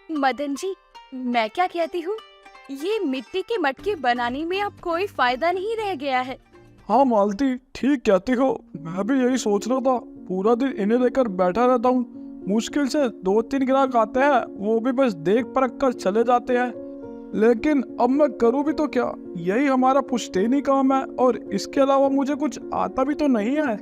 मदन जी, मैं क्या कहती हूँ, ये मिट्टी के मटके बनाने में अब कोई फायदा नहीं रह गया है। हाँ मालती, ठीक कहती हो। मैं भी यही सोच रहा था। पूरा दिन इन्हें लेकर बैठा रहता हूँ। मुश्किल से 2-3 ग्राहक आते हैं, वो भी बस देख परख कर चले जाते हैं। लेकिन अब मैं करूँ भी तो क्या? यही हमारा पुश्तैनी काम है और इसके अलावा मुझे कुछ आता भी तो नहीं है।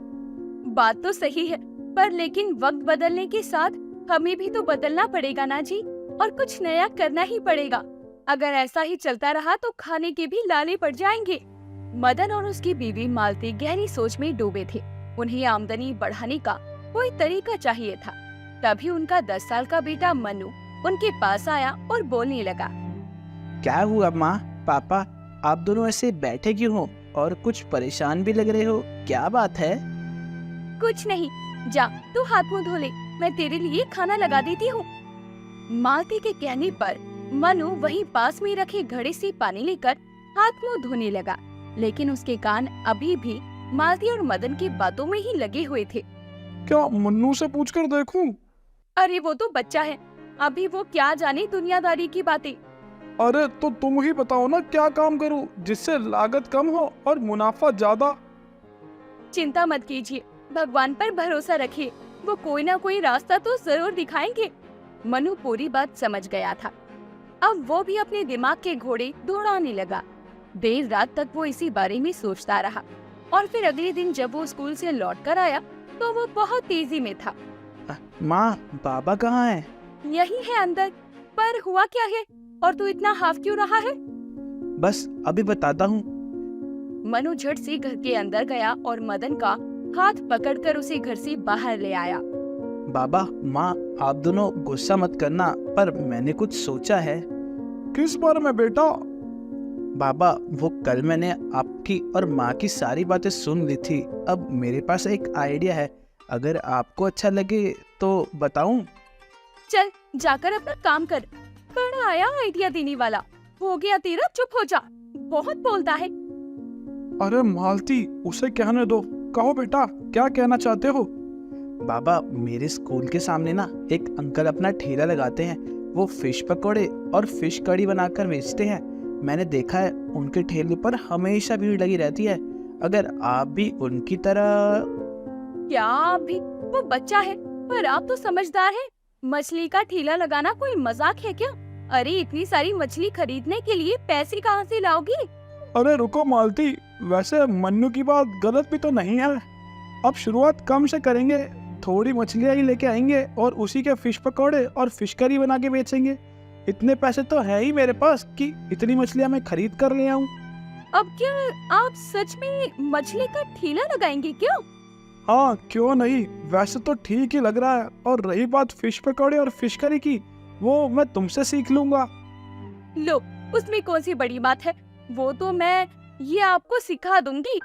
बात तो सही है, पर लेकिन वक्त बदलने के साथ हमें भी तो बदलना पड़ेगा ना जी, और कुछ नया करना ही पड़ेगा। अगर ऐसा ही चलता रहा तो खाने के भी लाले पड़ जाएंगे। मदन और उसकी बीवी मालती गहरी सोच में डूबे थे। उन्हें आमदनी बढ़ाने का कोई तरीका चाहिए था। तभी उनका 10 साल का बेटा मनु उनके पास आया और बोलने लगा। क्या हुआ माँ, पापा, आप दोनों ऐसे बैठे क्यों हो और कुछ परेशान भी लग रहे हो? क्या बात है? कुछ नहीं, जा तू हाथ मुंह धो ले, मैं तेरे लिए खाना लगा देती हूँ। मालती के कहने पर मनु वहीं पास में रखे घड़े से पानी लेकर हाथ मुंह धोने लगा, लेकिन उसके कान अभी भी मालती और मदन की बातों में ही लगे हुए थे। क्या मन्नू से पूछकर देखूं? अरे वो तो बच्चा है, अभी वो क्या जाने दुनियादारी की बातें। अरे तो तुम ही बताओ ना, क्या काम करूं जिससे लागत कम हो और मुनाफा ज्यादा? चिंता मत कीजिए, भगवान पर भरोसा रखिए, वो कोई ना कोई रास्ता तो जरूर दिखाएंगे। मनु पूरी बात समझ गया था। अब वो भी अपने दिमाग के घोड़े दौड़ाने लगा। देर रात तक वो इसी बारे में सोचता रहा और फिर अगले दिन जब वो स्कूल से लौट कर आया तो वो बहुत तेजी में था। माँ, बाबा कहाँ है? यही है अंदर। पर हुआ क्या है और तू इतना हाफ क्यों रहा है? बस अभी बताता हूँ। मनु झट से घर के अंदर गया और मदन का हाथ पकड़कर उसे घर से बाहर ले आया। बाबा, माँ, आप दोनों गुस्सा मत करना, पर मैंने कुछ सोचा है। किस बारे में बेटा? बाबा, वो कल मैंने आपकी और माँ की सारी बातें सुन ली थी। अब मेरे पास एक आइडिया है, अगर आपको अच्छा लगे तो बताऊं? चल जाकर अपना काम कर। बड़ा आया आइडिया देने वाला। हो गया तेरा, चुप हो जा, बहुत बोलता है। अरे मालती, उसे कहने दो। कहो बेटा, क्या कहना चाहते हो? बाबा, मेरे स्कूल के सामने ना एक अंकल अपना ठेला लगाते हैं। वो फिश पकौड़े और फिश कड़ी बनाकर बेचते हैं। मैंने देखा है उनके ठेले पर हमेशा भीड़ लगी रहती है। अगर आप भी उनकी तरह। क्या आप भी? वो बच्चा है, पर आप तो समझदार हैं। मछली का ठेला लगाना कोई मजाक है क्या? अरे इतनी सारी मछली खरीदने के लिए पैसे कहाँ से लाओगी? अरे रुको मालती, वैसे मन्नू की बात गलत भी तो नहीं है। अब शुरुआत कम से करेंगे, थोड़ी मछलियाँ ही लेके आएंगे और उसी के फिश पकौड़े और फिश करी बना के बेचेंगे। इतने पैसे तो है ही मेरे पास कि इतनी मछलियाँ मैं खरीद कर ले आऊं। अब क्या आप सच में मछली का ठेला लगाएंगे क्या? हाँ, क्यों नहीं, वैसे तो ठीक ही लग रहा है। और रही बात फिश पकौड़े और फिश करी की, वो मैं तुमसे सीख लूंगा। लो, उसमें कौन सी बड़ी बात है, वो तो मैं ये आपको सिखा दूंगी।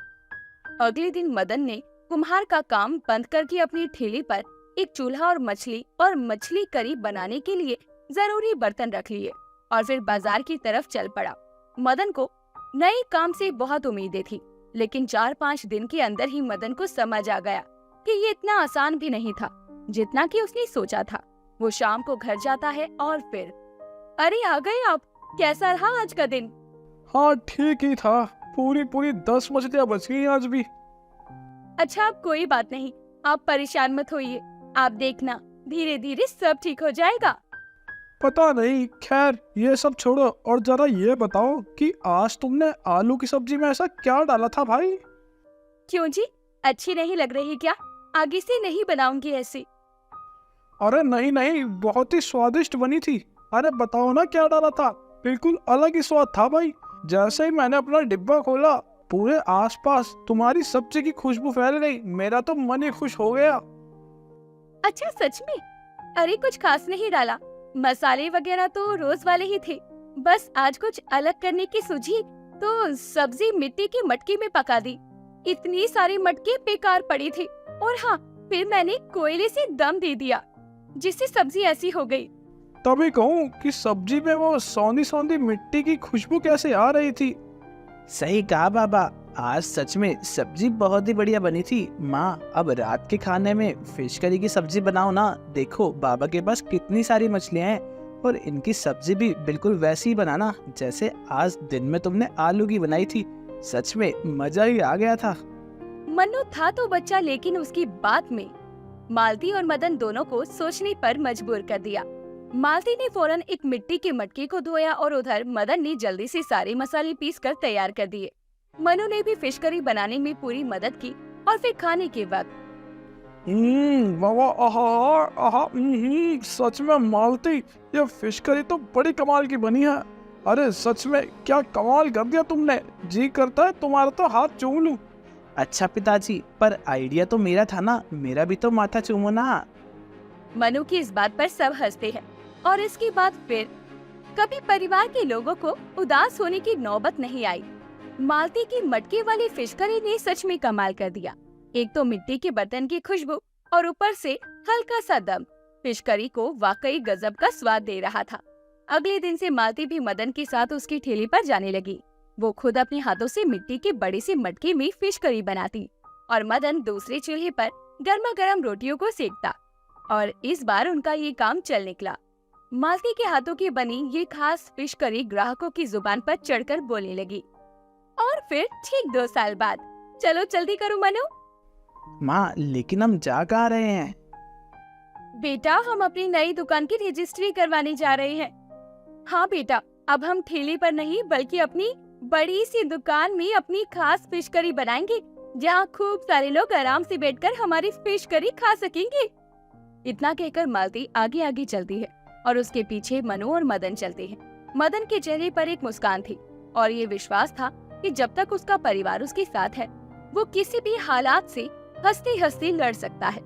अगले दिन मदन ने कुम्हार का काम बंद करके अपने ठेले पर एक चूल्हा और मछली करी बनाने के लिए जरूरी बर्तन रख लिए और फिर बाजार की तरफ चल पड़ा। मदन को नए काम से बहुत उम्मीदें थी, लेकिन 4-5 दिन के अंदर ही मदन को समझ आ गया कि ये इतना आसान भी नहीं था जितना कि उसने सोचा था। वो शाम को घर जाता है और फिर, अरे आ गए आप, कैसा रहा आज का दिन? हाँ ठीक ही था, पूरी 10 मछलियाँ बच गई आज भी। अच्छा, अब कोई बात नहीं, आप परेशान मत होइए। आप देखना, धीरे धीरे सब ठीक हो जाएगा। पता नहीं, खैर ये सब छोड़ो और जरा ये बताओ कि आज तुमने आलू की सब्जी में ऐसा क्या डाला था भाई? क्यों जी, अच्छी नहीं लग रही क्या? आगे से नहीं बनाऊंगी ऐसी। अरे नहीं, बहुत ही स्वादिष्ट बनी थी। अरे बताओ ना क्या डाला था, बिल्कुल अलग ही स्वाद था भाई। जैसे ही मैंने अपना डिब्बा खोला, पूरे आसपास तुम्हारी सब्जी की खुशबू फैल गई। मेरा तो मन ही खुश हो गया। अच्छा सच में? अरे कुछ खास नहीं डाला, मसाले वगैरह तो रोज वाले ही थे। बस आज कुछ अलग करने की सूझी तो सब्जी मिट्टी के मटके में पका दी। इतनी सारी मटके बेकार पड़ी थी और हाँ, फिर मैंने कोयले से दम दे दिया जिससे सब्जी ऐसी हो गई। तभी कहूँ कि सब्जी में वो सौंधी मिट्टी की खुशबू कैसे आ रही थी। सही कहा बाबा, आज सच में सब्जी बहुत ही बढ़िया बनी थी। माँ, अब रात के खाने में फिश करी की सब्जी बनाओ ना। देखो बाबा के पास कितनी सारी मछलियाँ हैं, और इनकी सब्जी भी बिल्कुल वैसी ही बनाना जैसे आज दिन में तुमने आलू की बनाई थी। सच में मजा ही आ गया था। मन्नू था तो बच्चा, लेकिन उसकी बात में मालती और मदन दोनों को सोचने पर मजबूर कर दिया। मालती ने फौरन एक मिट्टी के मटके को धोया और उधर मदन ने जल्दी से सारे मसाले पीसकर तैयार कर दिए। मनु ने भी फिश करी बनाने में पूरी मदद की और फिर खाने के वक्त बाबा, आहा आहा, सच में मालती, ये फिश करी तो बड़ी कमाल की बनी है। अरे सच में क्या कमाल कर दिया तुमने, जी करता है तुम्हारा तो हाथ चूम लूं। अच्छा पिताजी, पर आइडिया तो मेरा था ना, मेरा भी तो माथा चूमो ना। मनु की इस बात पर सब हंसते हैं और इसके बाद फिर कभी परिवार के लोगों को उदास होने की नौबत नहीं आई। मालती की मटके वाली फिश करी ने सच में कमाल कर दिया। एक तो मिट्टी के बर्तन की खुशबू और ऊपर से हल्का सा दम फिश करी को वाकई गजब का स्वाद दे रहा था। अगले दिन से मालती भी मदन के साथ उसकी ठेली पर जाने लगी। वो खुद अपने हाथों से मिट्टी के बड़े से मटके में फिश करी बनाती और मदन दूसरे चूल्हे पर गर्मा गर्म रोटियों को सेकता। और इस बार उनका ये काम चल निकला। मालती के हाथों की बनी ये खास फिश करी ग्राहकों की जुबान पर चढ़कर बोलने लगी। और फिर ठीक 2 साल बाद, चलो जल्दी करो मनु। माँ, लेकिन हम जा कहाँ रहे हैं? बेटा, हम अपनी नई दुकान की रजिस्ट्री करवाने जा रहे हैं। हाँ बेटा, अब हम ठेले पर नहीं बल्कि अपनी बड़ी सी दुकान में अपनी खास फिश करी बनाएंगे, जहाँ खूब सारे लोग आराम से बैठकर हमारी फिश करी खा सकेंगे। इतना कहकर मालती आगे आगे चलती है और उसके पीछे मनु और मदन चलते हैं। मदन के चेहरे पर एक मुस्कान थी और ये विश्वास था कि जब तक उसका परिवार उसके साथ है, वो किसी भी हालात से हंसते हंसते लड़ सकता है।